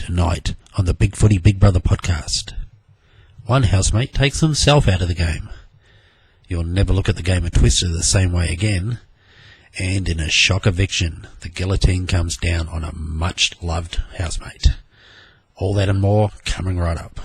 Tonight on the BigFooty BigBrother podcast. One housemate takes himself out of the game. You'll never look at the game of Twister the same way again. And in a shock eviction, the guillotine comes down on a much-loved housemate. All that and more coming right up.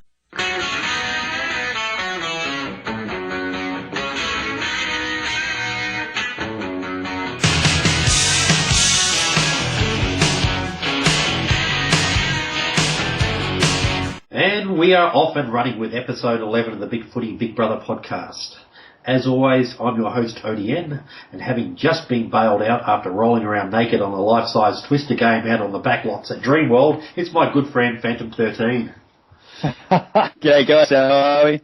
And we are off and running with episode 11 of the BigFooty BigBrother podcast. As always, I'm your host, ODN, and having just been bailed out after rolling around naked on a life-size Twister game out on the backlots at Dreamworld, it's my good friend Phantom13. G'day guys, how are we?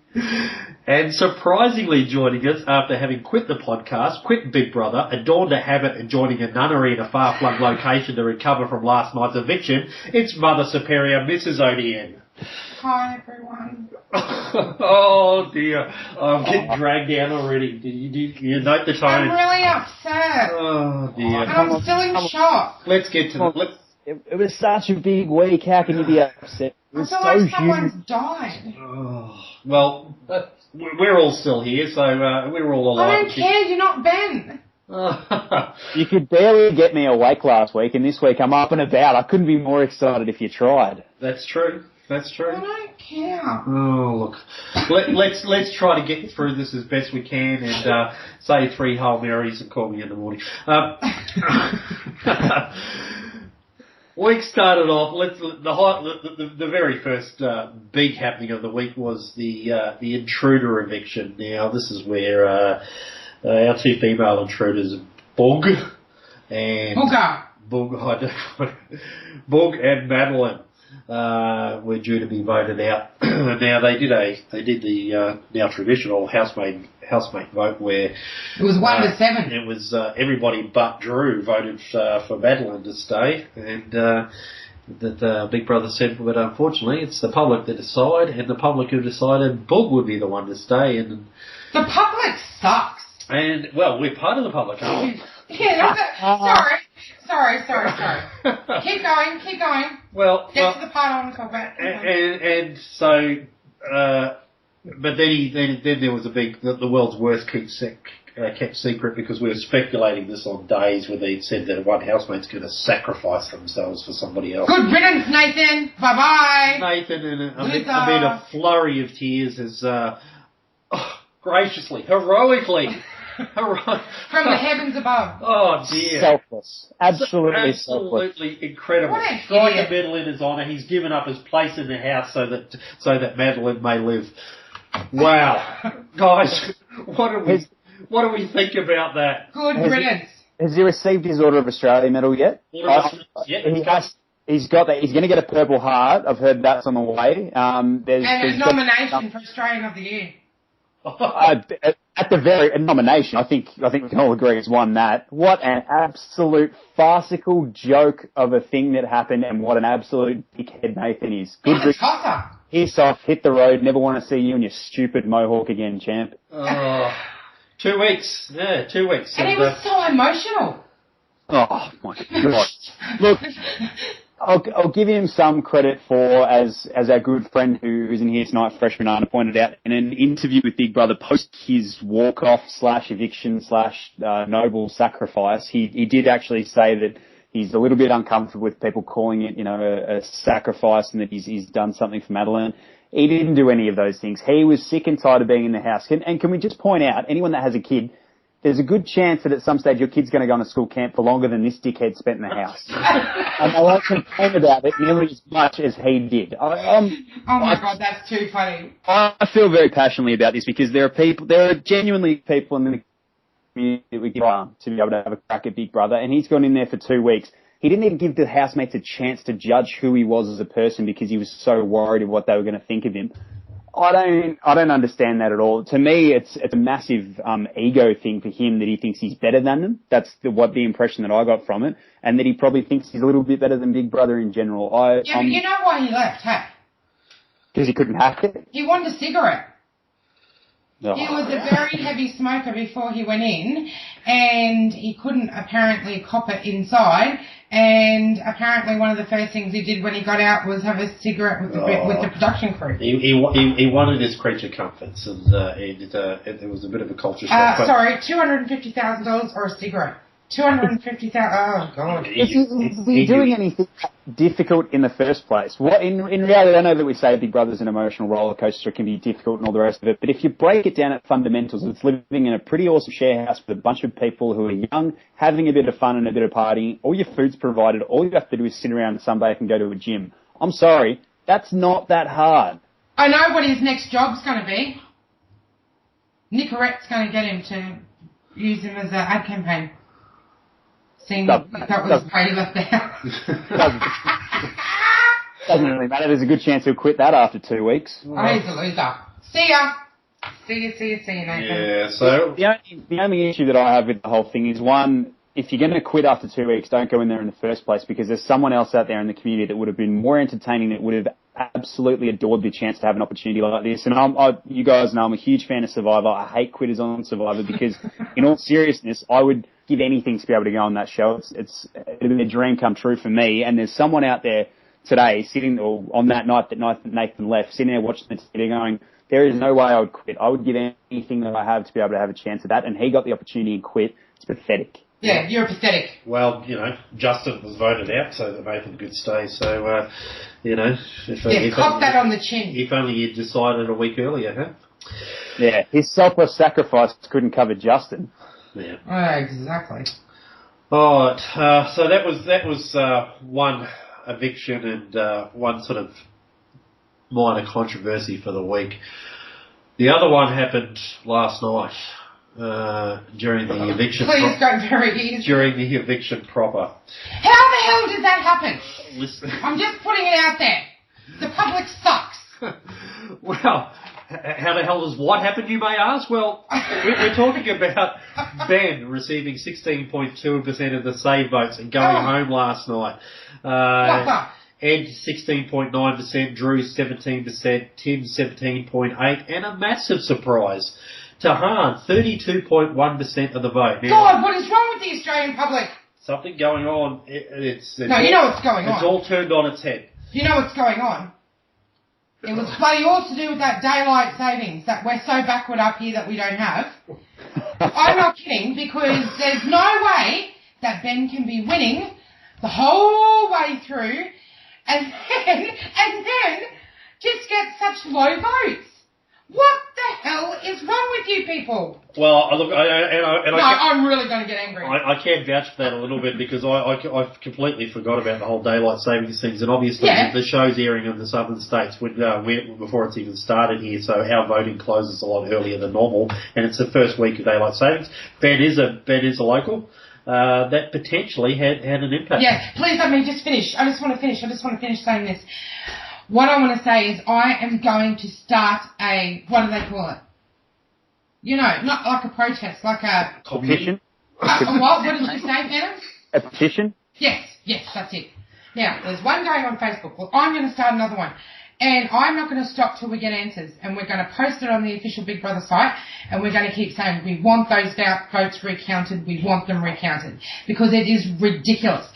And surprisingly joining us after having quit the podcast, quit Big Brother, adorned a habit and joining a nunnery in a far-flung location to recover from last night's eviction, it's Mother Superior, Mrs. ODN. Hi everyone. Oh dear, I'm getting dragged down already. Did you note the tone? I'm really upset. Oh dear. And I'm still in shock. Let's get to it. It was such a big week, how can you be upset? It was I feel so like someone's huge. died. Oh, well, we're all still here, so we're all alive. I don't care, you're not Ben. You could barely get me awake last week, and this week I'm up and about. I couldn't be more excited if you tried. That's true. That's true. I don't care. Oh, look. Let's try to get through this as best we can and say 3 Hail Marys and call me in the morning. Week started off. The very first big happening of the week was the intruder eviction. Now, this is where our 2 female intruders, Bug and Bug and Madeline, were due to be voted out. Now they did the now traditional housemate vote where It was 1 to 7. it was everybody but Drew voted for Madeline to stay, and that Big Brother said, but unfortunately it's the public that decide, and the public who decided Bug would be the one to stay, and The public sucks. and well, we're part of the public, aren't we? Yeah, sorry. Keep going. Well, Get to the part I want to talk about. and so, but then there was the world's worst kept secret, because we were speculating this on days where they said that one housemate's going to sacrifice themselves for somebody else. Good riddance, Nathan. Bye-bye. Nathan, and amid a flurry of tears, has graciously, heroically. From the heavens above. Oh dear. Selfless. Absolutely selfless. Incredible. What an Strike idiot. a medal in his honour. He's given up his place in the house so that Madeline may live. Wow. Guys, what do we think about that? Good riddance. Has he received his Order of Australia medal yet? He's got that. He's going to get a Purple Heart. I've heard that's on the way. There's a nomination for Australian of the Year. At the very nomination, I think we can all agree he's won that. What an absolute farcical joke of a thing that happened, and what an absolute dickhead Nathan is. He's a tosser. He's off, hit the road, never want to see you and your stupid mohawk again, champ. 2 weeks. Yeah, 2 weeks. And he was so emotional. Oh my God. Look, I'll give him some credit for, as our good friend who's in here tonight, Freshman Anna, pointed out in an interview with Big Brother post his walk-off / eviction / noble sacrifice, he did actually say that he's a little bit uncomfortable with people calling it, a sacrifice, and that he's done something for Madeline. He didn't do any of those things. He was sick and tired of being in the house. And can we just point out, anyone that has a kid, there's a good chance that at some stage your kid's going to go on a school camp for longer than this dickhead spent in the house. And I won't complain about it nearly as much as he did. Oh my God, that's too funny. I feel very passionately about this because there are genuinely people in the community that we give to be able to have a crack at Big Brother, and he's gone in there for 2 weeks. He didn't even give the housemates a chance to judge who he was as a person because he was so worried of what they were going to think of him. I don't understand that at all. To me, it's a massive ego thing for him that he thinks he's better than them. That's the impression that I got from it, and that he probably thinks he's a little bit better than Big Brother in general. But you know why he left, hey? Because he couldn't hack it? He wanted a cigarette. Oh. He was a very heavy smoker before he went in, and he couldn't apparently cop it inside, And apparently one of the first things he did when he got out was have a cigarette with the production crew. He wanted his creature comforts, and it was a bit of a culture shock. Sorry, $250,000 or a cigarette? $250,000. Oh God! Is he doing anything difficult in the first place? What in reality, I know that we say Big Brother's an emotional roller coaster, it can be difficult and all the rest of it. But if you break it down at fundamentals, it's living in a pretty awesome share house with a bunch of people who are young, having a bit of fun and a bit of partying. All your food's provided. All you have to do is sit around and sunbathe and go to a gym. I'm sorry, that's not that hard. I know what his next job's going to be. Nicorette's going to get him to use him as an ad campaign. Seeing that was Brady left the house. Doesn't really matter. There's a good chance he'll quit that after 2 weeks. Oh, he's a loser. See ya. See you, Nathan. Yeah, so... The only issue that I have with the whole thing is, one, if you're going to quit after 2 weeks, don't go in there in the first place, because there's someone else out there in the community that would have been more entertaining, that would have absolutely adored the chance to have an opportunity like this. And you guys know I'm a huge fan of Survivor. I hate quitters on Survivor because, in all seriousness, I would give anything to be able to go on that show. It'd be a dream come true for me. And there's someone out there today sitting, or on that night that Nathan left, sitting there watching the TV going, there is no way I would quit. I would give anything that I have to be able to have a chance at that. And he got the opportunity and quit. It's pathetic. Yeah, you're pathetic. Well, Justin was voted out so that Nathan could stay. So, cop that on the chin. If only you'd decided a week earlier, huh? Yeah, his selfless sacrifice couldn't cover Justin. Yeah. Exactly. All right. So that was one eviction and one sort of minor controversy for the week. The other one happened last night. During the eviction. Please go very easy. During the eviction proper. How the hell did that happen? Listen. I'm just putting it out there. The public sucks. Well, how the hell does what happen, you may ask? Well, we're talking about Ben receiving 16.2% of the save votes and going home last night. What the? Ed 16.9%, Drew 17%, Tim 17.8%, and a massive surprise. Tahan, 32.1% of the vote. Now, God, what is wrong with the Australian public? Something going on. You know what's going on. It's all turned on its head. You know what's going on. It was bloody all to do with that daylight savings that we're so backward up here that we don't have. I'm not kidding, because there's no way that Ben can be winning the whole way through and then just get such low votes. What the hell is wrong with you people? Well, look, I'm really going to get angry. I can vouch for that a little bit, because I completely forgot about the whole daylight savings things, and obviously the show's airing in the southern states before it's even started here, so our voting closes a lot earlier than normal, and it's the first week of daylight savings. Ben is a local. That potentially had an impact. Yeah, please let me just finish. I just want to finish saying this. What I want to say is I am going to start what do they call it? Not like a protest, like a... Petition? What did you say, Adam? A petition? Yes, that's it. Now, there's one going on Facebook. Well, I'm going to start another one. And I'm not going to stop till we get answers. And we're going to post it on the official Big Brother site. And we're going to keep saying, we want those votes recounted. We want them recounted. Because it is ridiculous.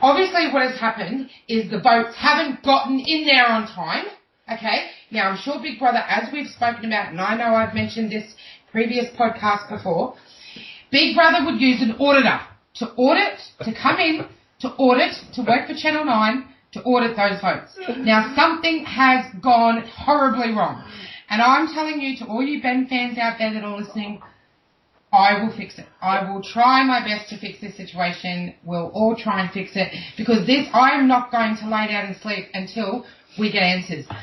Obviously, what has happened is the votes haven't gotten in there on time. Okay? Now, I'm sure Big Brother, as we've spoken about, and I know I've mentioned this previous podcast before, Big Brother would use an auditor to come in, to audit, to work for Channel 9, to audit those votes. Now, something has gone horribly wrong. And I'm telling you, to all you Ben fans out there that are listening, I will fix it. I will try my best to fix this situation. We'll all try and fix it. Because I am not going to lay down and sleep until we get answers. And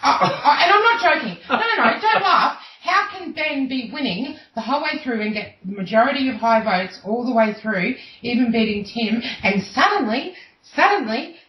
I'm not joking. No, don't laugh. How can Ben be winning the whole way through and get the majority of high votes all the way through, even beating Tim, and suddenly,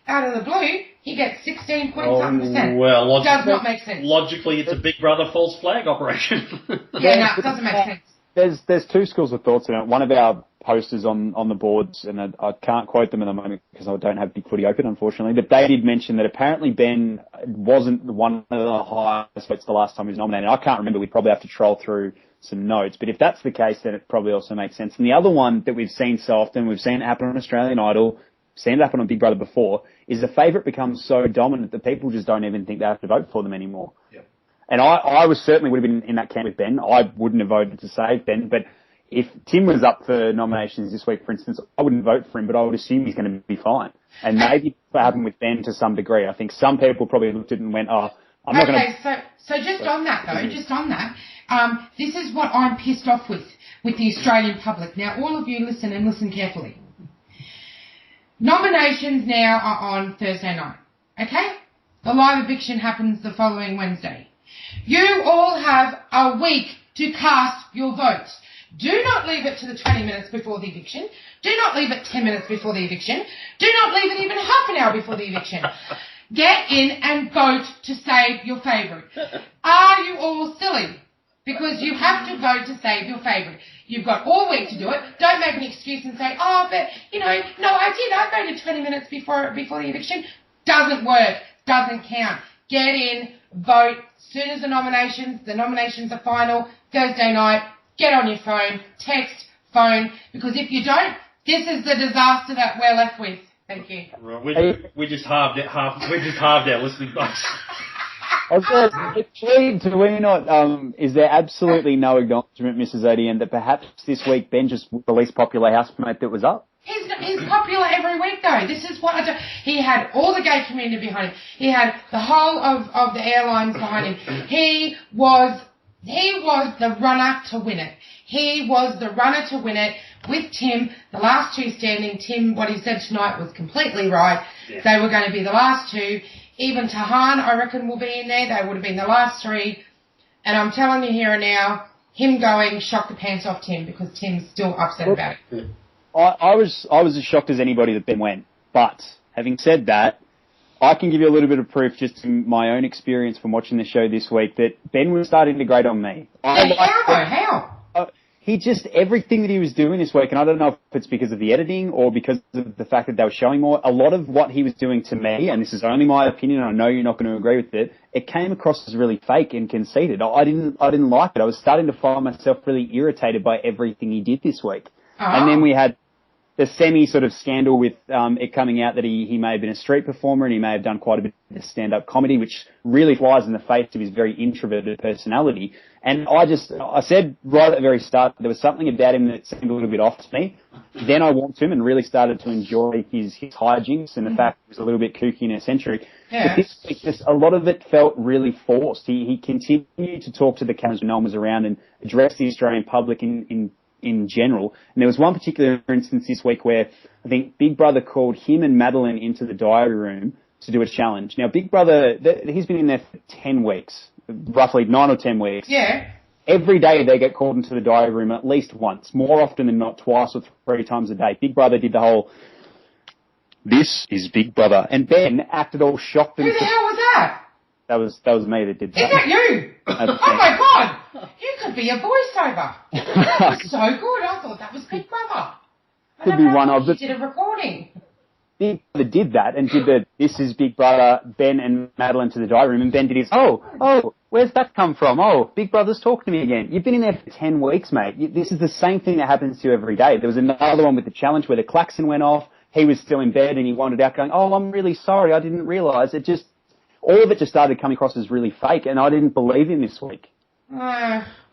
out of the blue, he gets 16.something%. Well, does not make sense. Logically, it's a Big Brother false flag operation. Yeah, it doesn't make sense. There's two schools of thoughts in it. One of our posters on the boards, and I can't quote them at the moment because I don't have Big Footy open, unfortunately, but they did mention that apparently Ben wasn't one of the highest votes the last time he was nominated. I can't remember. We'd probably have to troll through some notes. But if that's the case, then it probably also makes sense. And the other one that we've seen so often, we've seen it happen on Australian Idol, seen it happen on Big Brother before, is the favourite becomes so dominant that people just don't even think they have to vote for them anymore. Yep. And I was certainly would have been in that camp with Ben. I wouldn't have voted to save Ben, but if Tim was up for nominations this week, for instance, I wouldn't vote for him, but I would assume he's going to be fine. And maybe what happened with Ben to some degree. I think some people probably looked at it and went, oh, I'm not going to... So just on that, this is what I'm pissed off with the Australian public. Now, all of you listen and listen carefully. Nominations now are on Thursday night, okay? The live eviction happens the following Wednesday. You all have a week to cast your votes. Do not leave it to the 20 minutes before the eviction. Do not leave it 10 minutes before the eviction. Do not leave it even half an hour before the eviction. Get in and vote to save your favourite. Are you all silly? Because you have to vote to save your favourite. You've got all week to do it. Don't make an excuse and say, oh, but, no, I did. I voted 20 minutes before the eviction. Doesn't work. Doesn't count. Get in, vote. As soon as the nominations are final, Thursday night, get on your phone, text, phone, because if you don't, this is the disaster that we're left with. Thank you. Right, we just halved our listening base. Do we not, is there absolutely no acknowledgement, Mrs. Odian, that perhaps this week Ben just released Popular Housemate that was up? He's popular every week though. This is what I do. He had all the gay community behind him. He had the whole of the airlines behind him. He was the runner to win it. He was the runner to win it with Tim, the last two standing. Tim, what he said tonight was completely right. Yeah. They were going to be the last two. Even Tahan, I reckon, will be in there. They would have been the last three. And I'm telling you here and now, him going shocked the pants off Tim because Tim's still upset about it. I was as shocked as anybody that Ben went. But having said that, I can give you a little bit of proof just in my own experience from watching the show this week that Ben was starting to grate on me. How? He just, everything that he was doing this week, and I don't know if it's because of the editing or because of the fact that they were showing more, a lot of what he was doing to me, and this is only my opinion, and I know you're not going to agree with it, it came across as really fake and conceited. I didn't like it. I was starting to find myself really irritated by everything he did this week. And then we had the semi sort of scandal with it coming out that he may have been a street performer and he may have done quite a bit of stand-up comedy, which really flies in the face of his very introverted personality. And I said right at the very start there was something about him that seemed a little bit off to me. Then I warmed to him and really started to enjoy his hijinks and the fact he was a little bit kooky and eccentric. Yeah. But this week, just a lot of it felt really forced. He continued to talk to the cameras when no one was around and address the Australian public in general. And there was one particular instance this week where I think Big Brother called him and Madeline into the diary room to do a challenge. Now, Big Brother, he's been in there for 10 weeks, roughly 9 or 10 weeks. Yeah. Every day they get called into the diary room at least once, more often than not twice or 3 times a day. Big Brother did the whole, this is Big Brother. And Ben acted all shocked. Who the hell was that? That was me that did that. Is that you? Oh my God! You could be a voiceover. That was so good. I thought that was Big Brother. Could be one of the... You did a recording. Big Brother did that and did the this is Big Brother, Ben and Madeline to the diary room, and Ben did his, where's that come from? Oh, Big Brother's talking to me again. You've been in there for 10 weeks, mate. This is the same thing that happens to you every day. There was another one with the challenge where the klaxon went off. He was still in bed and he wandered out going, oh, I'm really sorry. I didn't realise. All of it just started coming across as really fake, and I didn't believe him this week.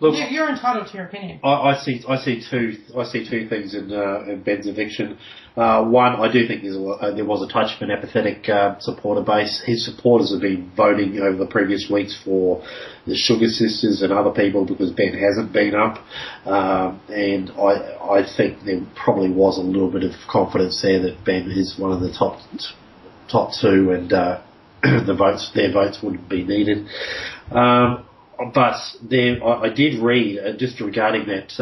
Look, you're entitled to your opinion. I see two things in Ben's eviction. One, I do think there was a touch of an apathetic supporter base. His supporters have been voting over the previous weeks for the Sugar Sisters and other people because Ben hasn't been up, and I think there probably was a little bit of confidence there that Ben is one of the top two, and their votes wouldn't be needed. But I did read, just regarding that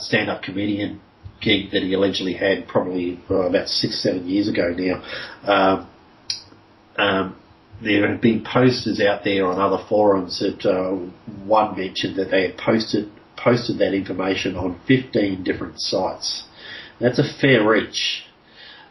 stand-up comedian gig that he allegedly had probably about 6-7 years ago now. There have been posters out there on other forums that one mentioned that they had posted that information on 15 different sites. That's a fair reach.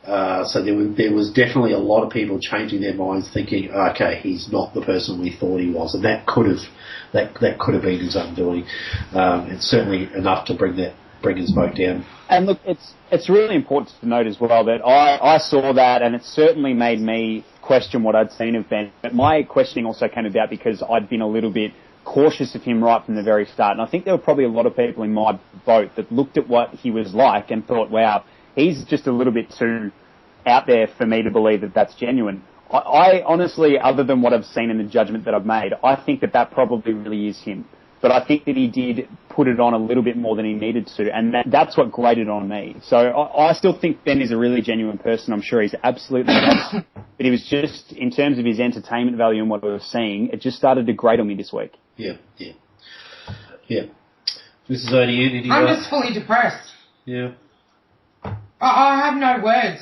So there was definitely a lot of people changing their minds, thinking, okay, he's not the person we thought he was, and that could have been his undoing. It's certainly enough to bring that bring us both down. And look, it's really important to note as well that I saw that, and it certainly made me question what I'd seen of Ben. But my questioning also came about because I'd been a little bit cautious of him right from the very start. And I think there were probably a lot of people in my boat that looked at what he was like and thought, wow, he's just a little bit too out there for me to believe that that's genuine. I honestly, other than what I've seen in the judgment that I've made, I think that probably really is him. But I think that he did put it on a little bit more than he needed to, and that's what grated on me. So I still think Ben is a really genuine person. I'm sure he's absolutely not. But he was just, in terms of his entertainment value and what we were seeing, it just started to grate on me this week. Yeah. Mrs. ODU, I'm just fully depressed. Yeah. I have no words.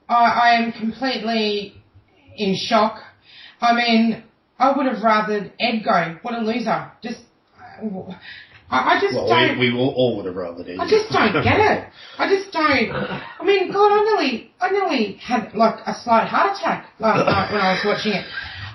I am completely in shock. I mean, I would have rather Ed go. What a loser. I just don't... We all would have rather Ed. I just don't get it. I just don't... I mean, God, I nearly had, like, a slight heart attack last night when I was watching it.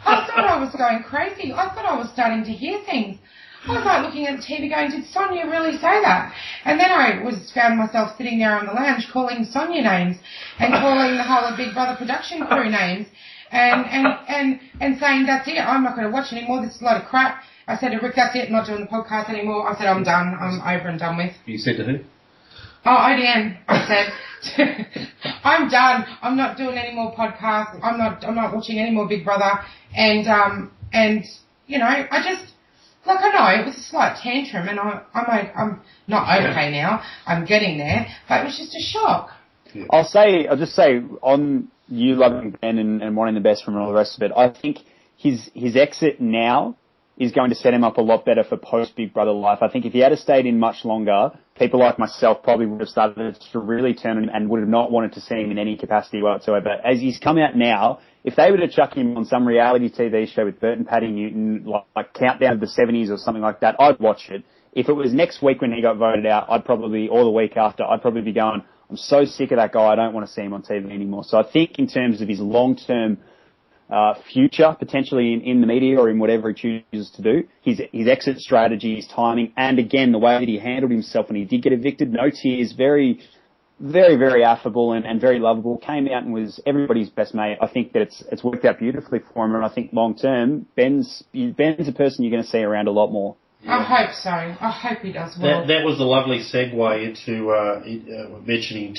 I thought I was going crazy. I thought I was starting to hear things. I was like looking at the TV going, did Sonia really say that? And then I found myself sitting there on the lounge calling Sonia names and calling the whole of Big Brother production crew names and saying, that's it, I'm not going to watch anymore, this is a lot of crap. I said to Rick, that's it, I'm not doing the podcast anymore. I said, I'm done, I'm over and done with. You said to who? Oh, ODN, I said. I'm done, I'm not doing any more podcasts, I'm not watching any more Big Brother. And you know, I just... Like, I know, it was a slight tantrum, and I'm not okay now. I'm getting there, but it was just a shock. Yeah. I'll just say, on you loving Ben and wanting the best from all the rest of it, I think his exit now is going to set him up a lot better for post-Big Brother life. I think if he had stayed in much longer, people like myself probably would have started to really turn on him and would have not wanted to see him in any capacity whatsoever. As he's come out now, if they were to chuck him on some reality TV show with Bert and Patty Newton, like Countdown to the 70s or something like that, I'd watch it. If it was next week when he got voted out, or the week after, I'd probably be going, I'm so sick of that guy, I don't want to see him on TV anymore. So I think in terms of his long-term future, potentially in the media or in whatever he chooses to do, his exit strategy, his timing, and again, the way that he handled himself when he did get evicted, no tears, very, very, very affable and very lovable, came out and was everybody's best mate. I think that it's worked out beautifully for him, and I think long term, Ben's a person you're going to see around a lot more. Yeah. I hope so. I hope he does well. That was a lovely segue into mentioning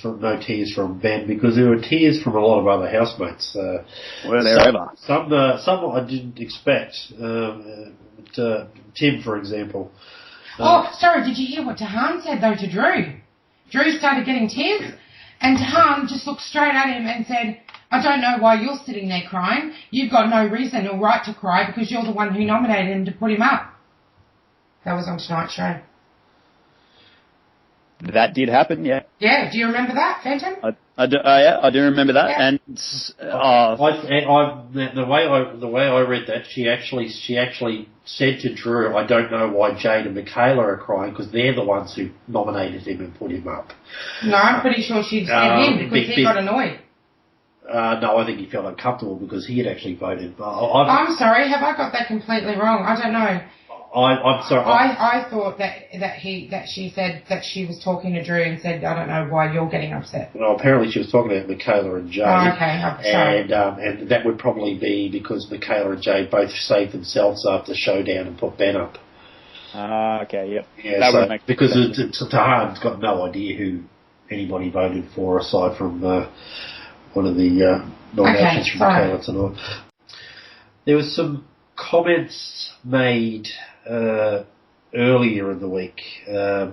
no tears from Ben, because there were tears from a lot of other housemates. Were there ever? Some I didn't expect. Tim, for example. Sorry, did you hear what Tahan said though to Drew? Drew started getting tears, and Tahan just looked straight at him and said, I don't know why you're sitting there crying. You've got no reason or right to cry because you're the one who nominated him to put him up. That was on Tonight's Show. That did happen, yeah. Yeah, do you remember that, Phantom? I do remember that. Yeah. And the way I read that, she actually said to Drew, I don't know why Jade and Michaela are crying because they're the ones who nominated him and put him up. No, I'm pretty sure she said him because he got annoyed. No, I think he felt uncomfortable because he had actually voted. I'm sorry, have I got that completely wrong? I don't know. I'm sorry. I thought that she said that she was talking to Drew and said, I don't know why you're getting upset. Well, apparently she was talking about Michaela and Jade. Oh, okay. I'm sorry. And that would probably be because Michaela and Jade both saved themselves after Showdown and put Ben up. Okay, yep. Yeah, that would make because Tahan's got no idea who anybody voted for aside from one of the nominations from Michaela tonight. There was some comments made earlier in the week. A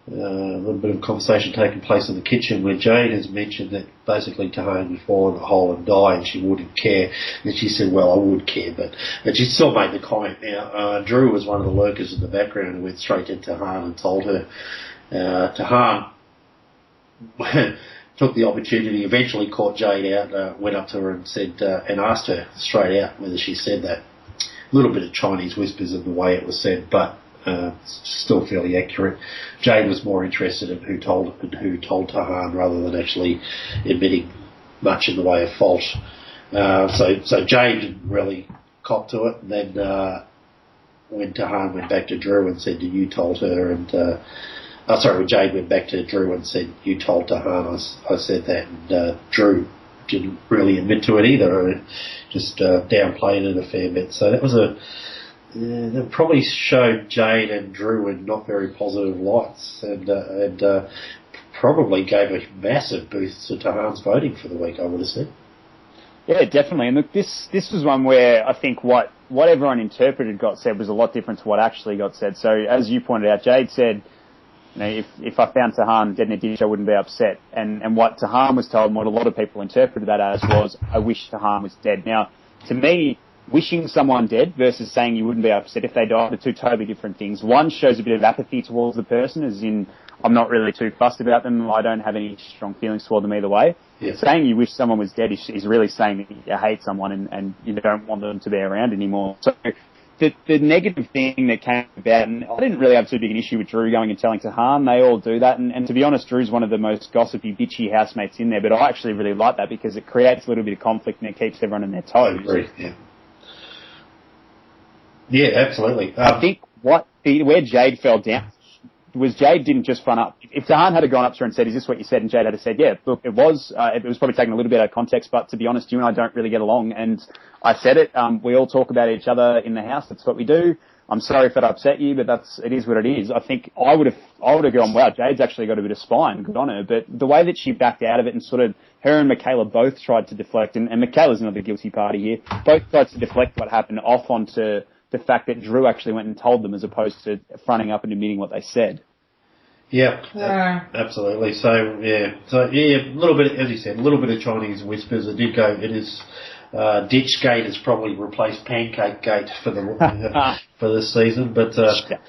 little bit of conversation taking place in the kitchen where Jade has mentioned that basically Tahan would fall in a hole and die and she wouldn't care. And she said, well, I would care, but she still made the comment. Now, Drew was one of the lurkers in the background who went straight to Tahan and told her. Tahan took the opportunity, eventually caught Jade out, went up to her and said, and asked her straight out whether she said that. A little bit of Chinese whispers in the way it was said, but still fairly accurate. Jade was more interested in who told Tahan rather than actually admitting much in the way of fault. So Jade didn't really cop to it, and then when Tahan went back to Drew and said, you told her, and when Jade went back to Drew and said, you told Tahan, I said that, and Drew didn't really admit to it either, just downplayed it a fair bit. So that was that probably showed Jade and Drew in not very positive lights, and probably gave a massive boost to Tahan's voting for the week, I would have said. Yeah, definitely. And look, this was one where I think what everyone interpreted got said was a lot different to what actually got said. So as you pointed out, Jade said, if I found Tahan dead in a ditch, I wouldn't be upset. And what Tahan was told, and what a lot of people interpreted that as, was, I wish Tahan was dead. Now, to me, wishing someone dead versus saying you wouldn't be upset if they died are two totally different things. One shows a bit of apathy towards the person, as in, I'm not really too fussed about them. I don't have any strong feelings toward them either way. Yeah. Saying you wish someone was dead is really saying that you hate someone and you don't want them to be around anymore. So the negative thing that came about, and I didn't really have too big an issue with Drew going and telling Tahan. They all do that. And to be honest, Drew's one of the most gossipy, bitchy housemates in there. But I actually really like that because it creates a little bit of conflict and it keeps everyone on their toes. I agree, yeah. Yeah, absolutely. I think where Jade fell down was Jade didn't just front up. If Tahan had gone up to her and said, is this what you said? And Jade had said, yeah, look, it was probably taken a little bit out of context, but to be honest, you and I don't really get along. And I said it. We all talk about each other in the house. That's what we do. I'm sorry if that upset you, but it is what it is. I think I would have gone, wow, Jade's actually got a bit of spine. Good on her. But the way that she backed out of it and sort of, her and Michaela both tried to deflect, and Michaela's not the guilty party here, both tried to deflect what happened off onto the fact that Drew actually went and told them as opposed to fronting up and admitting what they said. Yeah, absolutely. So a little bit, as you said, a little bit of Chinese whispers. It did go. It is Ditchgate has probably replaced Pancake Gate for for this season, but and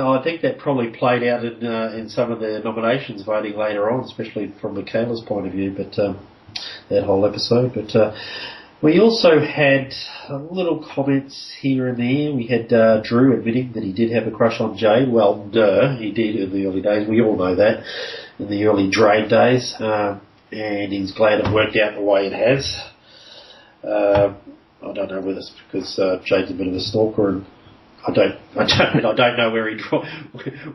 I think that probably played out in some of the nominations voting later on, especially from Michaela's point of view. But that whole episode, but. We also had little comments here and there. We had Drew admitting that he did have a crush on Jade. Well, he did in the early days. We all know that in the early Drain days. And he's glad it worked out the way it has. I don't know whether it's because Jade's a bit of a stalker, and I don't know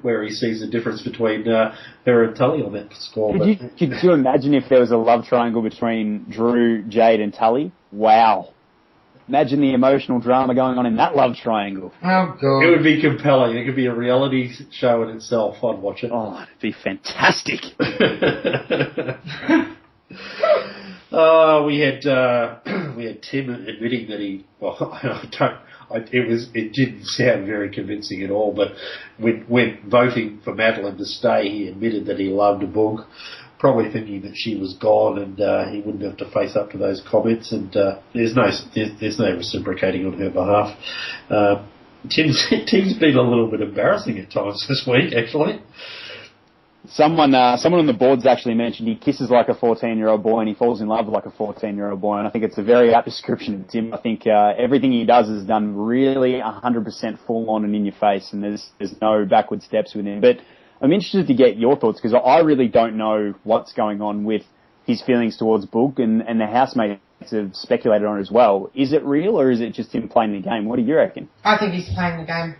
where he sees the difference between her and Tully on that score. Could you imagine if there was a love triangle between Drew, Jade, and Tully? Wow. Imagine the emotional drama going on in that love triangle. Oh, God. It would be compelling. It could be a reality show in itself. I'd watch it. Oh, it'd be fantastic. We had Tim admitting that he. Well, it didn't sound very convincing at all. But when voting for Madeline to stay, he admitted that he loved a book, probably thinking that she was gone and he wouldn't have to face up to those comments. And there's no reciprocating on her behalf. Tim's been a little bit embarrassing at times this week, actually. Someone on the board's actually mentioned he kisses like a 14-year-old boy and he falls in love like a 14-year-old boy, and I think it's a very apt description of Tim. I think everything he does is done really 100% full on and in your face, and there's no backward steps with him. But I'm interested to get your thoughts, because I really don't know what's going on with his feelings towards Boog, and the housemates have speculated on it as well. Is it real, or is it just him playing the game? What do you reckon? I think he's playing the game.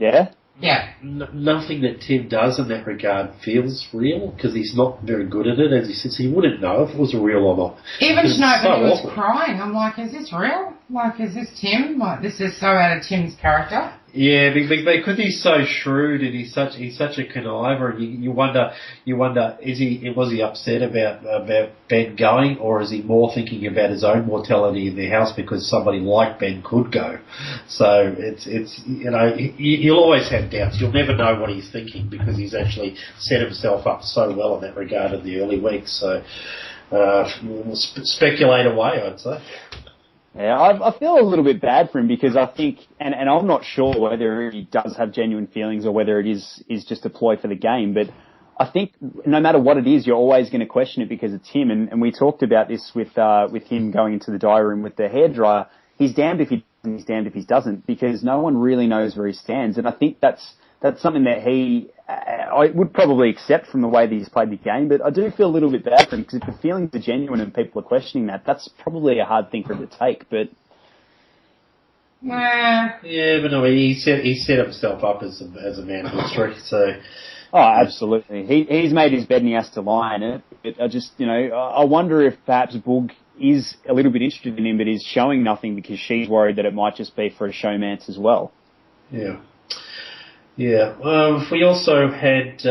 Yeah? Yeah. Nothing that Tim does in that regard feels real, because he's not very good at it. As he says, he wouldn't know if it was real or not. Even tonight when he was crying, I'm like, is this real? Like, is this Tim? Like, this is so out of Tim's character. Yeah, because he's so shrewd and he's such a conniver. And you wonder, was he upset about Ben going, or is he more thinking about his own mortality in the house because somebody like Ben could go? So it's he'll always have doubts. You'll never know what he's thinking because he's actually set himself up so well in that regard in the early weeks. So speculate away, I'd say. Yeah, I feel a little bit bad for him because I think, and I'm not sure whether he does have genuine feelings or whether it is just a ploy for the game, but I think no matter what it is, you're always going to question it because it's him. And we talked about this with him going into the diary room with the hairdryer. He's damned if he does and he's damned if he doesn't, because no one really knows where he stands. And I think that's something that he I would probably accept from the way that he's played the game, but I do feel a little bit bad for him, because if the feelings are genuine and people are questioning that, that's probably a hard thing for him to take, but... Yeah, but no, he set himself up as a man of history, so... Oh, absolutely. He's made his bed and he has to lie in it. But I just, I wonder if perhaps Boog is a little bit interested in him, but is showing nothing because she's worried that it might just be for a showmance as well. Yeah. Yeah. We also had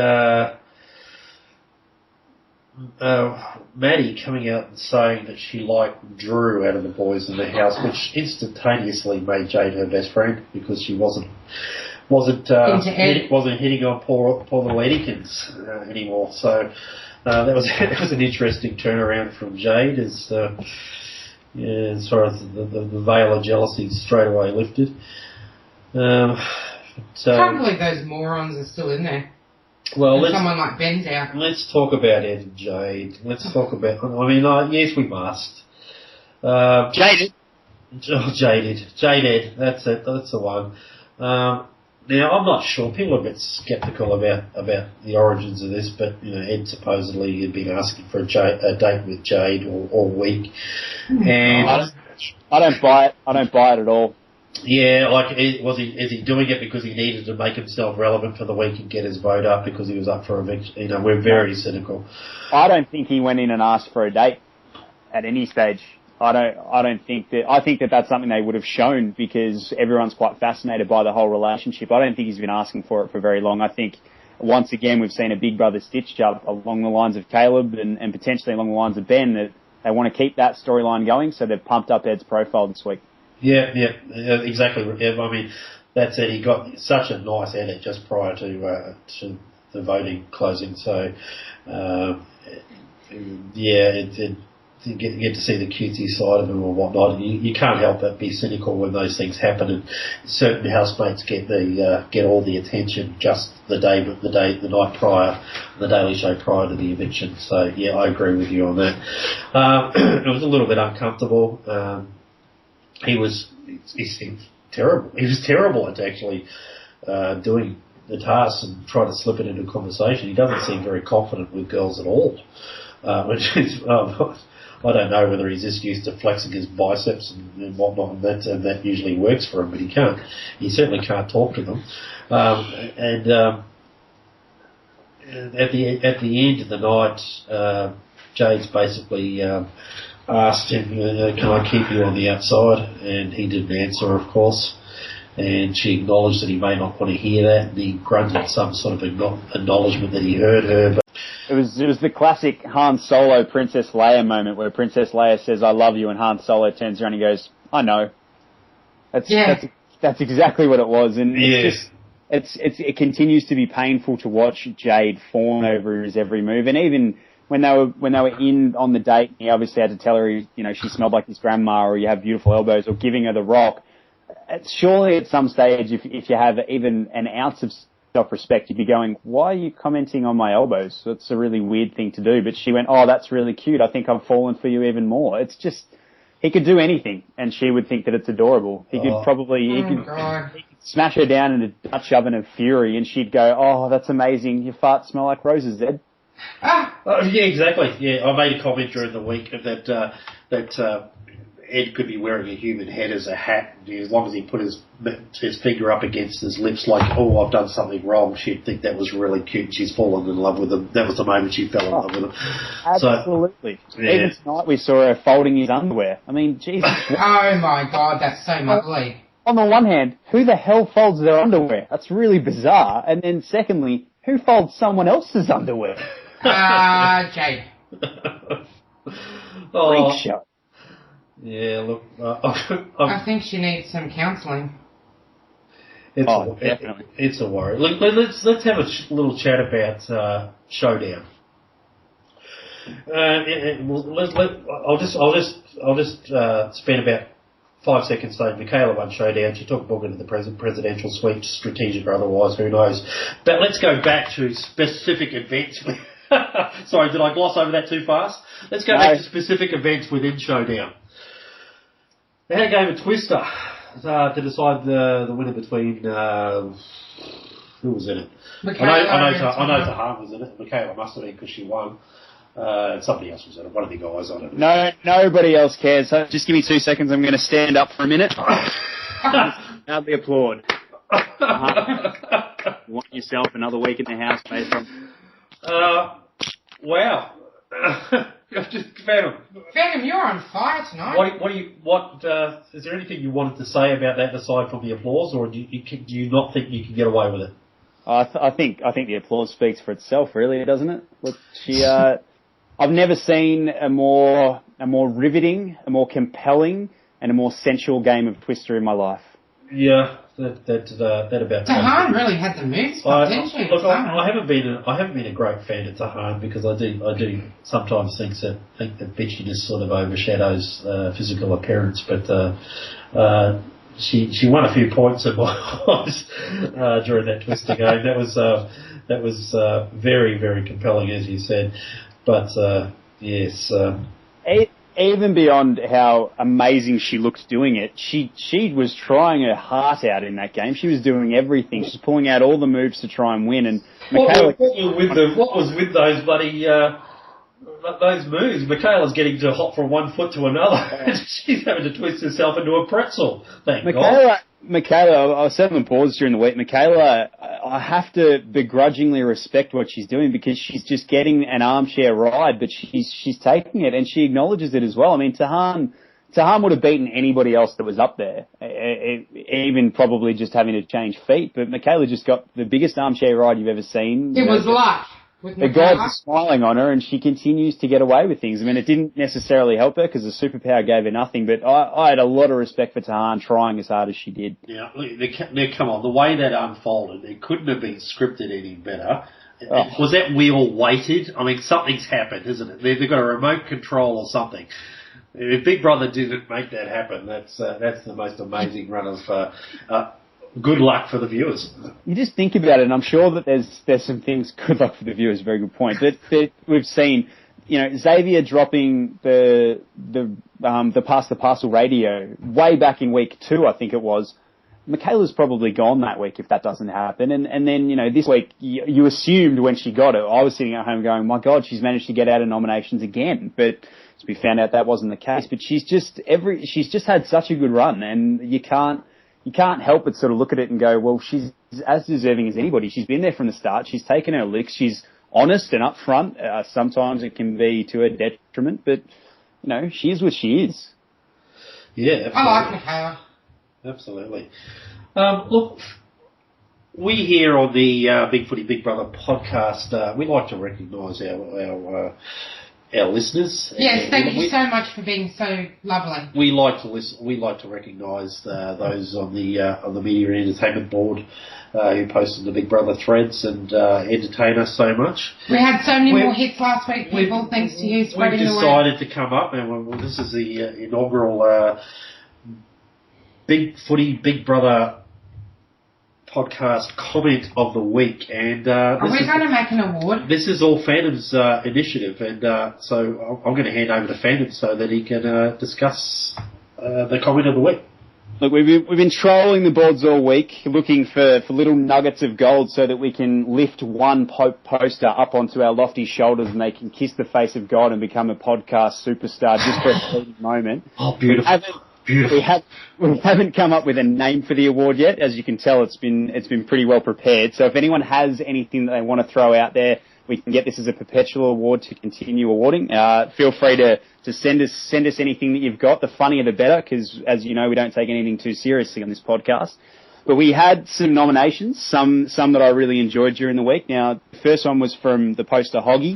Maddie coming out and saying that she liked Drew out of the boys in the house, which instantaneously made Jade her best friend, because she wasn't hitting on poor little Eddykins anymore. So that was an interesting turnaround from Jade, as far as the veil of jealousy straight away lifted. I can't believe those morons are still in there. Well, someone like Ben's out. Let's talk about Ed and Jade. Let's talk about. I mean, yes, we must. Jaded. Oh, Jaded. That's it. That's the one. Now, I'm not sure. People are a bit sceptical about the origins of this, but Ed supposedly had been asking for a date with Jade all week, and I don't buy it. I don't buy it at all. Yeah, is he doing it because he needed to make himself relevant for the week and get his vote up because he was up for eviction? We're very cynical. I don't think he went in and asked for a date at any stage. I don't think that. I think that that's something they would have shown, because everyone's quite fascinated by the whole relationship. I don't think he's been asking for it for very long. I think once again we've seen a Big Brother stitch up along the lines of Caleb and potentially along the lines of Ben, that they want to keep that storyline going, so they've pumped up Ed's profile this week. Yeah, exactly. I mean, that's it. He got such a nice edit just prior to the voting closing. So, to get to see the cutesy side of him or whatnot. You can't help but be cynical when those things happen, and certain housemates get all the attention just the night prior, the Daily Show prior to the eviction. So yeah, I agree with you on that. It was a little bit uncomfortable. He seemed terrible. He was terrible at actually doing the tasks and trying to slip it into conversation. He doesn't seem very confident with girls at all, which is. I don't know whether he's just used to flexing his biceps and whatnot, and that usually works for him, but he certainly can't talk to them. And at the end of the night, Jade's basically asked him, can I keep you on the outside? And he didn't answer, of course. And she acknowledged that he may not want to hear that, and he grunted some sort of acknowledgement that he heard her. But it was the classic Han Solo Princess Leia moment, where Princess Leia says "I love you" and Han Solo turns around and goes, "I know." That's exactly what it was, and it continues to be painful to watch Jade fawn over his every move, and even when they were in on the date, he obviously had to tell her, she smelled like his grandma, or you have beautiful elbows, or giving her the rock. Surely at some stage, if you have even an ounce of self-respect, you'd be going, why are you commenting on my elbows? That's a really weird thing to do. But she went, oh, that's really cute. I think I've fallen for you even more. It's just, he could do anything, and she would think that it's adorable. He could probably, he could smash her down in a Dutch oven of fury, and she'd go, oh, that's amazing. Your farts smell like roses, Ed. Yeah, exactly. Yeah, I made a comment during the week that Ed could be wearing a human head as a hat, and as long as he put his finger up against his lips like, oh, I've done something wrong, she'd think that was really cute, and she's fallen in love with him. That was the moment she fell in love with him. Absolutely. So, yeah. Even tonight we saw her folding his underwear. I mean, Jesus. Oh my God, that's so lovely. On the one hand, who the hell folds their underwear? That's really bizarre. And then secondly, who folds someone else's underwear? Jade. Freak show. Yeah, look, I think she needs some counselling. Definitely. It's a worry. Look, let's have a little chat about Showdown. I'll just spend about 5 seconds saying Michaela won Showdown. She took Boog into the presidential suite, strategic or otherwise, who knows. But let's go back to specific events. Sorry, did I gloss over that too fast? Let's go back to specific events within Showdown. They had a game of Twister to decide the winner between Who was in it? Michaela I know Tahan. Tahan was in it. Michaela must have been because she won. And somebody else was in it. One of the guys, I don't know. No, nobody else cares. So just give me 2 seconds. I'm going to stand up for a minute. Loudly applaud. You want yourself another week in the house, mate? Wow. I've just Phantom, you're on fire tonight. Is there anything you wanted to say about that aside from the applause, or do you not think you can get away with it? I think the applause speaks for itself, really, doesn't it? Look, I've never seen a more riveting, a more compelling, and a more sensual game of Twister in my life. Yeah, that about. Tahan really had the moves, didn't she? Look, I haven't been a great fan of Tahan because I do sometimes think that bitchiness sort of overshadows physical appearance, but she won a few points at my eyes during that Twister game. That was very, very compelling, as you said. But yes. Even beyond how amazing she looked doing it, she was trying her heart out in that game. She was doing everything. She's pulling out all the moves to try and win. And Michaela, what was with those bloody those moves? Michaela's getting to hop from one foot to another. She's having to twist herself into a pretzel. Thank God. Michaela, I was sat on the pause during the week. Michaela, I have to begrudgingly respect what she's doing because she's just getting an armchair ride, but she's taking it and she acknowledges it as well. I mean, Tahan would have beaten anybody else that was up there, even probably just having to change feet. But Michaela just got the biggest armchair ride you've ever seen. It was luck. The gods are smiling on her, and she continues to get away with things. I mean, it didn't necessarily help her because the superpower gave her nothing, but I had a lot of respect for Tahan trying as hard as she did. Yeah, now come on, the way that unfolded, it couldn't have been scripted any better. Oh. Was that we all waited? I mean, something's happened, isn't it? They've got a remote control or something. If Big Brother didn't make that happen, that's the most amazing run of... good luck for the viewers. You just think about it, and I'm sure that there's some things. Good luck for the viewers. Very good point. That we've seen, Xavier dropping the pass the parcel radio way back in week 2, I think it was. Michaela's probably gone that week if that doesn't happen. And then this week you assumed when she got it. I was sitting at home going, my God, she's managed to get out of nominations again. But as we found out, that wasn't the case. But she's just had such a good run, and you can't help but sort of look at it and go, well, she's as deserving as anybody. She's been there from the start. She's taken her licks. She's honest and upfront. Sometimes it can be to her detriment, but, she is what she is. Yeah, absolutely. I like Michaela. Absolutely. Look, we here on the BigFooty BigBrother podcast, we like to recognise our listeners. Yes, thank you so much for being so lovely. We like to recognise those on the media and entertainment board who posted the Big Brother threads and entertain us so much. We had so many more hits last week, people, thanks to you spreading the word. We've decided to come up, and this is the inaugural BigFooty BigBrother podcast comment of the week, and are we going to make an award? This is all Phantom's initiative, and so I'm going to hand over to Phantom so that he can discuss the comment of the week. Look, we've been trolling the boards all week, looking for little nuggets of gold so that we can lift one poster up onto our lofty shoulders and they can kiss the face of God and become a podcast superstar just for a fleeting moment. Oh, beautiful. Beautiful. We haven't come up with a name for the award yet. As you can tell, it's been pretty well prepared. So if anyone has anything that they want to throw out there, we can get this as a perpetual award to continue awarding. Feel free to send us anything that you've got. The funnier the better, because as you know, we don't take anything too seriously on this podcast. But we had some nominations, some that I really enjoyed during the week. Now, the first one was from the poster Hoggy,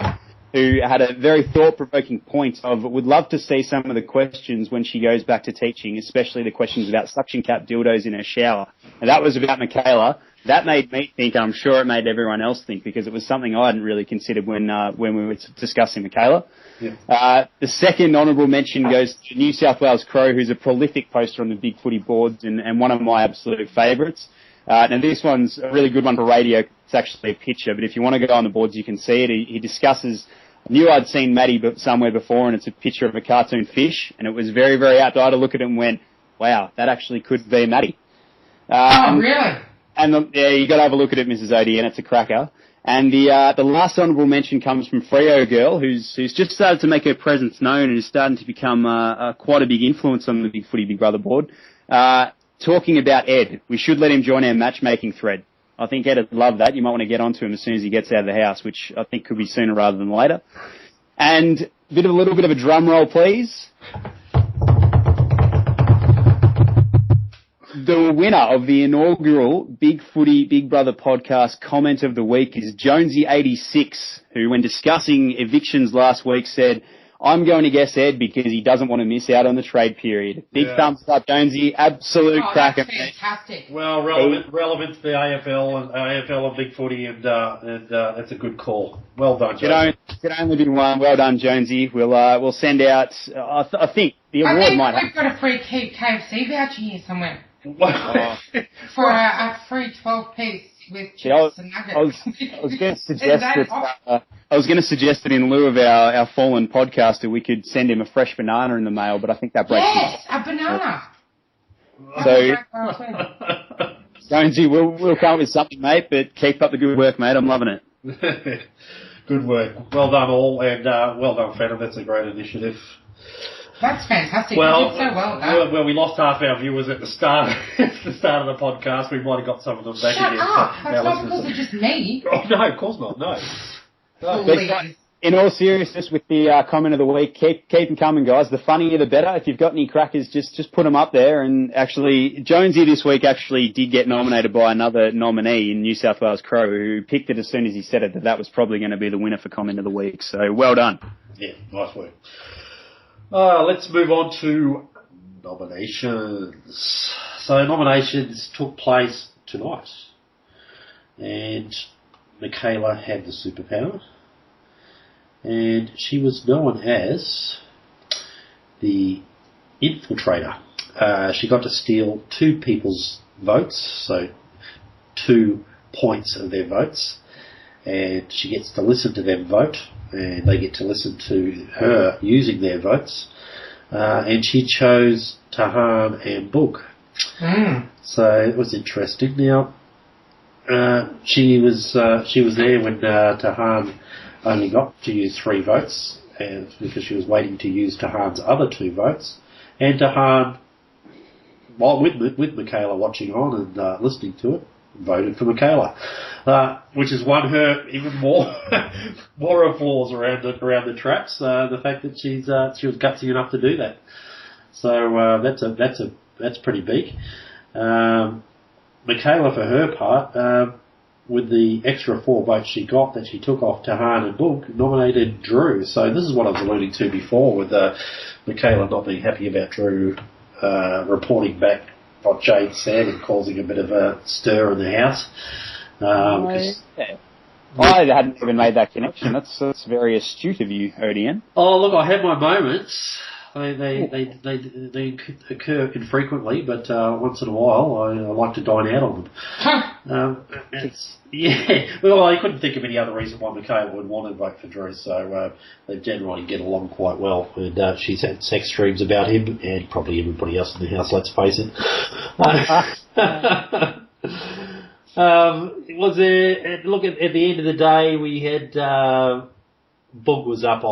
who had a very thought-provoking point of would love to see some of the questions when she goes back to teaching, especially the questions about suction cap dildos in her shower. And that was about Michaela. That made me think, and I'm sure it made everyone else think, because it was something I hadn't really considered when we were discussing Michaela. Yeah. The second honourable mention goes to New South Wales Crow, who's a prolific poster on the Big Footy boards and one of my absolute favourites. Now this one's a really good one for radio. It's actually a picture, but if you want to go on the boards, you can see it. He discusses, I knew I'd seen Maddie somewhere before, and it's a picture of a cartoon fish, and it was very, very apt. I had to look at it and went, wow, that actually could be Maddie. Oh, really? And you got to have a look at it, Mrs. ODN. It's a cracker. And the last honourable mention comes from Freo Girl, who's just started to make her presence known and is starting to become quite a big influence on the Big Footy Big Brother board. Talking about Ed, we should let him join our matchmaking thread. I think Ed would love that. You might want to get onto him as soon as he gets out of the house, which I think could be sooner rather than later. And a little bit of a drum roll, please. The winner of the inaugural Big Footy Big Brother podcast comment of the week is Jonesy86, who, when discussing evictions last week, said, "I'm going to guess Ed because he doesn't want to miss out on the trade period." Big thumbs up, Jonesy. Absolute cracker. That's fantastic. Well, relevant to the AFL and Big Footy, and that's a good call. Well done, Jonesy. Could only be one. Well done, Jonesy. We'll send out. I think the award might. We've got a free KFC voucher here somewhere. Oh. For a free 12-piece with chips and nuggets. I was going to suggest that. I was going to suggest that in lieu of our fallen podcaster, we could send him a fresh banana in the mail, but I think that breaks. Yes, a banana. So, Jonesy, we'll come up with something, mate. But keep up the good work, mate. I'm loving it. Good work. Well done, all, and well done, Phantom. That's a great initiative. That's fantastic. Well, you did so well done. Well, we lost half our viewers at the start of the podcast. We might have got some of them back again. Shut up. That's not because of just me. Oh, no, of course not. No. But in all seriousness, with the comment of the week, keep them coming, guys. The funnier the better. If you've got any crackers, just put them up there. And actually, Jonesy this week actually did get nominated by another nominee in New South Wales Crow, who picked it as soon as he said it that was probably going to be the winner for comment of the week. So well done. Yeah, nice work. Let's move on to nominations. So nominations took place tonight, and Michaela had the superpower, and she was known as the infiltrator. She got to steal two people's votes, so 2 points of their votes, and she gets to listen to them vote, and they get to listen to her using their votes. And she chose Tahan and Book. So it was interesting. Now, she was there when Tahan only got to use 3 votes, and because she was waiting to use Tahan's other 2 votes. And Tahan, with Michaela watching on and listening to it, voted for Michaela, which has won her even more applause around the traps. The fact that she was gutsy enough to do that, so that's pretty big. Michaela, for her part, with the extra 4 votes she got that she took off Tahan and Book, nominated Drew. So this is what I was alluding to before, with Michaela not being happy about Drew reporting back what Jade said and causing a bit of a stir in the house. I hadn't even made that connection. That's very astute of you, ODN. Oh, look, I have my moments. They occur infrequently, but once in a while I like to dine out on them. Well, I couldn't think of any other reason why Michaela would want to vote for Drew, so they generally get along quite well. And she's had sex dreams about him, and probably everybody else in the house, let's face it. Look, at the end of the day, we had Boog was up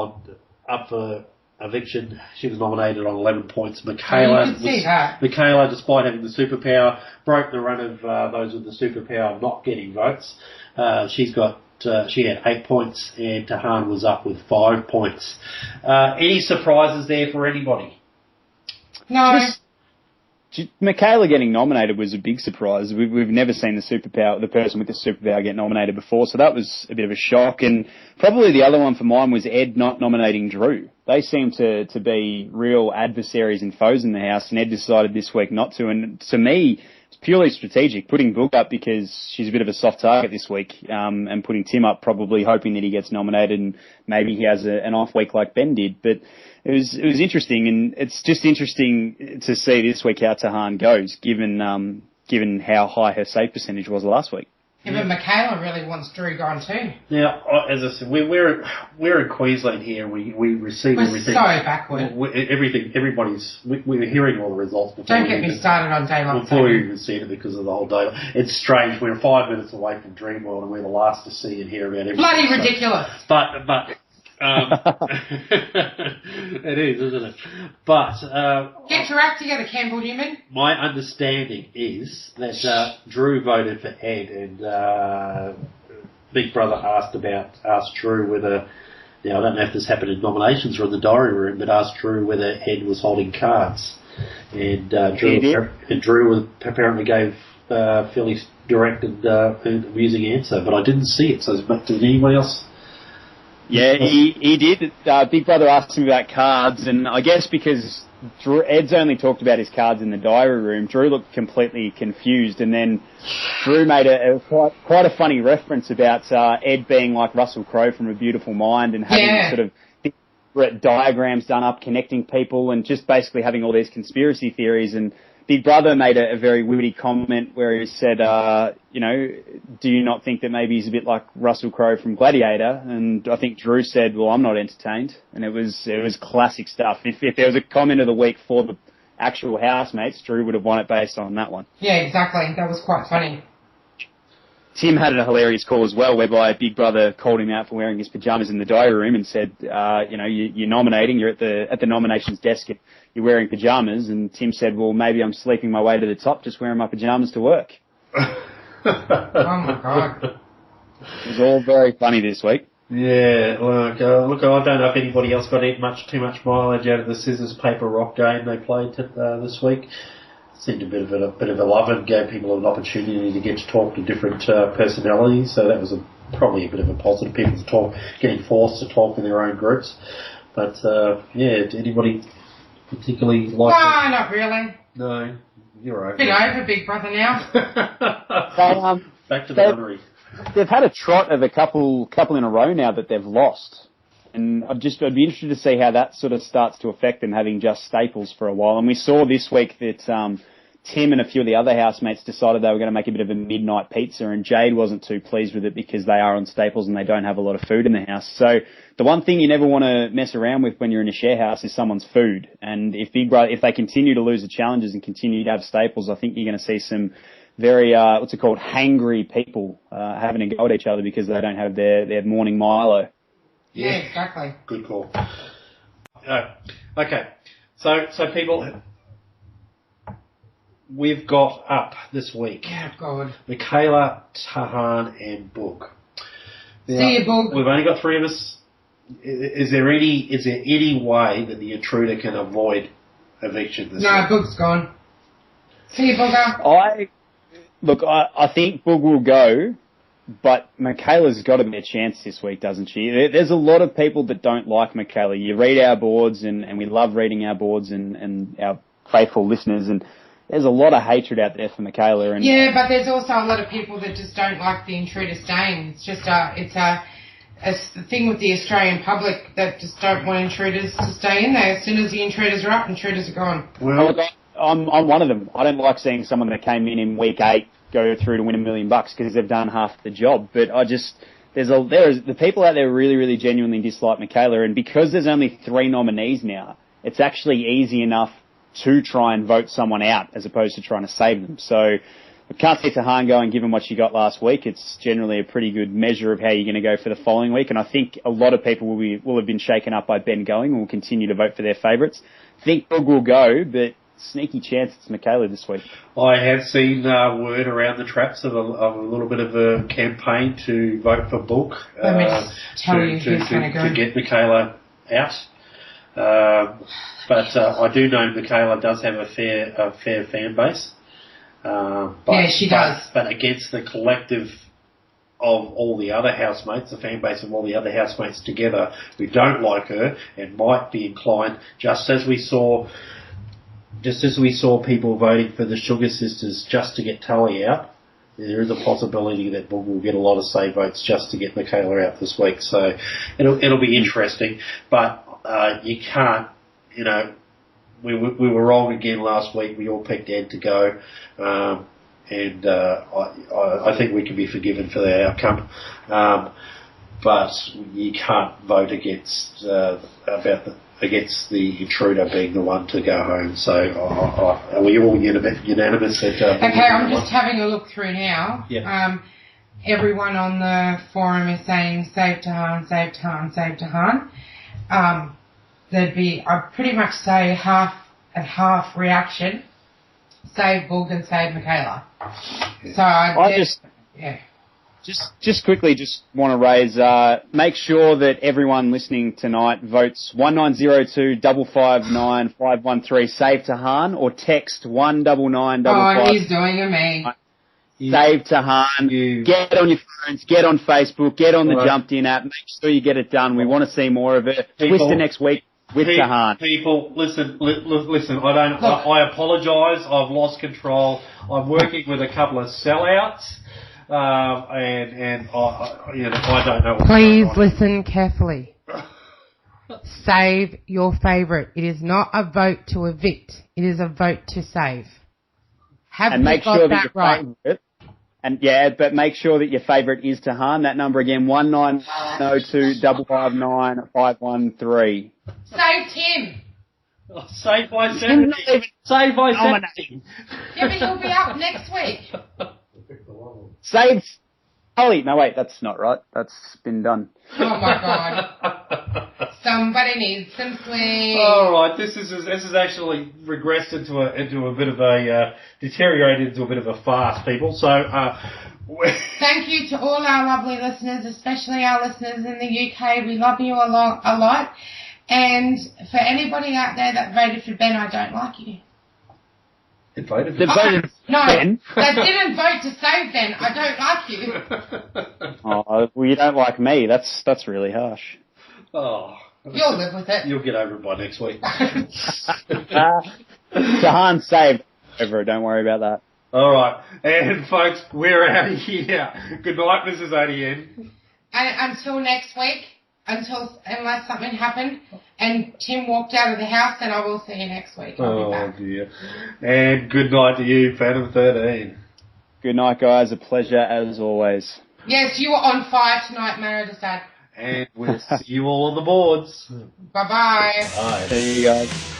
for eviction. She was nominated on 11 points. Michaela, despite having the superpower, broke the run of those with the superpower not getting votes. She had 8 points, and Tahan was up with 5 points. Any surprises there for anybody? No. Michaela getting nominated was a big surprise. We've never seen the person with the superpower get nominated before, so that was a bit of a shock. And probably the other one for mine was Ed not nominating Drew. They seem to be real adversaries and foes in the house, and Ed decided this week not to. And to me, it's purely strategic, putting Book up because she's a bit of a soft target this week, and putting Tim up probably hoping that he gets nominated and maybe he has an off week like Ben did. But it was interesting, and it's just interesting to see this week how Tahan goes, given how high her save percentage was last week. Yeah, but Michaela really wants Drew gone too. Now, as I said, we're in Queensland here. We receive We're everything. so backward. We're hearing all the results before. Don't get me started on daylight before we saving. even see it because of the whole day. It's strange. We're 5 minutes away from Dreamworld, and we're the last to see and hear about everything. Bloody ridiculous. But it is, isn't it? But Get your act together, Campbell Newman. my understanding is that Drew voted for Ed, and Big Brother asked Drew whether. Now I don't know if this happened in nominations or in the diary room, but asked Drew whether Ed was holding cards, and Drew apparently gave fairly direct and amusing answer, but I didn't see it. So did anyone else? Yeah, he did. Big Brother asked him about cards, and I guess because Ed's only talked about his cards in the diary room, Drew looked completely confused, and then Drew made quite a funny reference about Ed being like Russell Crowe from A Beautiful Mind and having sort of diagrams done up, connecting people, and just basically having all these conspiracy theories. And Big Brother made a very witty comment where he said, do you not think that maybe he's a bit like Russell Crowe from Gladiator? And I think Drew said, well, I'm not entertained. And it was classic stuff. If there was a comment of the week for the actual housemates, Drew would have won it based on that one. Yeah, exactly. That was quite funny. Tim had a hilarious call as well, whereby Big Brother called him out for wearing his pajamas in the diary room and said, you're nominating, you're at the nominations desk, you're wearing pajamas. And Tim said, well, maybe I'm sleeping my way to the top, just wearing my pajamas to work. Oh my God. It was all very funny this week. Yeah, look, I don't know if anybody else got too much mileage out of the scissors, paper, rock game they played this week. Seemed a bit of a love and gave people an opportunity to get to talk to different personalities. So that was probably a bit of a positive. People getting forced to talk in their own groups. But did anybody particularly like? No, not really. No, you're over. Bit over Big Brother now. Back to the nunnery. They've had a trot of a couple in a row now that they've lost. And I'd be interested to see how that sort of starts to affect them, having just staples for a while. And we saw this week that Tim and a few of the other housemates decided they were going to make a bit of a midnight pizza, and Jade wasn't too pleased with it because they are on staples and they don't have a lot of food in the house. So the one thing you never want to mess around with when you're in a share house is someone's food. And if they continue to lose the challenges and continue to have staples, I think you're going to see some very, hangry people having a go at each other because they don't have their morning Milo. Yeah, exactly. Good call. Okay. So people, we've got up this week. Oh, God. Michaela, Tahan, and Boog. Now, See you, Boog. We've only got three of us. Is there any way that the intruder can avoid eviction this week? No, Boog's gone. See you, Booger. I think Boog will go. But Michaela's got to be a chance this week, doesn't she? There's a lot of people that don't like Michaela. You read our boards, and we love reading our boards and our faithful listeners, and there's a lot of hatred out there for Michaela. And yeah, but there's also a lot of people that just don't like the intruder staying. It's just a thing with the Australian public that just don't want intruders to stay in there. As soon as the intruders are up, intruders are gone. Well, I'm one of them. I don't like seeing someone that came in week 8 go through to win $1 million because they've done half the job. But there's the people out there really, really genuinely dislike Michaela, and because there's only 3 nominees now, it's actually easy enough to try and vote someone out as opposed to trying to save them. So I can't see Tahan going, given what she got last week. It's generally a pretty good measure of how you're going to go for the following week, and I think a lot of people will have been shaken up by Ben going and will continue to vote for their favourites. I think Boog will go, but sneaky chance it's Michaela this week. I have seen word around the traps of a little bit of a campaign to vote for Boog. Let me just tell you who's going to go. To get Michaela out. But I do know Michaela does have a fair fan base. Yeah, she does. But against the collective of all the other housemates, the fan base of all the other housemates together who don't like her and might be inclined, just as we saw people voting for the Sugar Sisters just to get Tully out, there is a possibility that we'll get a lot of save votes just to get Michaela out this week. So it'll be interesting, but you can't, we were wrong again last week. We all picked Ed to go, and I think we can be forgiven for the outcome. But you can't vote against against the intruder being the one to go home. So are we all unanimous that? Okay, I'm just having a look through now. Yeah. Everyone on the forum is saying save Tahan, save Tahan, save Tahan. There'd be, I'd pretty much say half and half reaction. Save Boog and save Michaela. So Just quickly, just want to raise, make sure that everyone listening tonight votes 1902 559 513 save Tahan, or text 19955. Oh, he's doing a me. Save Tahan. Get on your phones, get on Facebook, get on the Jumped In app. Make sure you get it done. We want to see more of it. Twister next week with Tahan. People, listen. I apologise. I've lost control. I'm working with a couple of sellouts. And I don't know. Please listen carefully. Save your favourite. It is not a vote to evict. It is a vote to save. And make sure that your favourite, but make sure that your favourite is Tahan. That number again, 1902 559 513. Save Tim. Oh, save by 70. Save by 70. Yeah, but he'll be up next week. Save Ollie. No, wait, that's not right. That's been done. Oh my God! Somebody needs some sleep. All right, this is actually regressed into a bit of a deteriorated into a bit of a farce, people. So thank you to all our lovely listeners, especially our listeners in the UK. We love you a lot. And for anybody out there that voted for Ben, I don't like you. It voted for Ben. No, Ben. that didn't vote to save Ben. I don't like you. Oh, well, you don't like me. That's really harsh. Oh, you'll live with it. You'll get over it by next week. Tahan saved over. Don't worry about that. All right, and folks, we're out of here. Good night, Mrs. ADN. And until next week. Unless something happened and Tim walked out of the house, then I will see you next week. I'll be back. Dear. And good night to you, Phantom 13. Good night, guys. A pleasure as always. Yes, you were on fire tonight, Meredith Dad. And we'll see you all on the boards. Bye-bye. Bye. See you guys.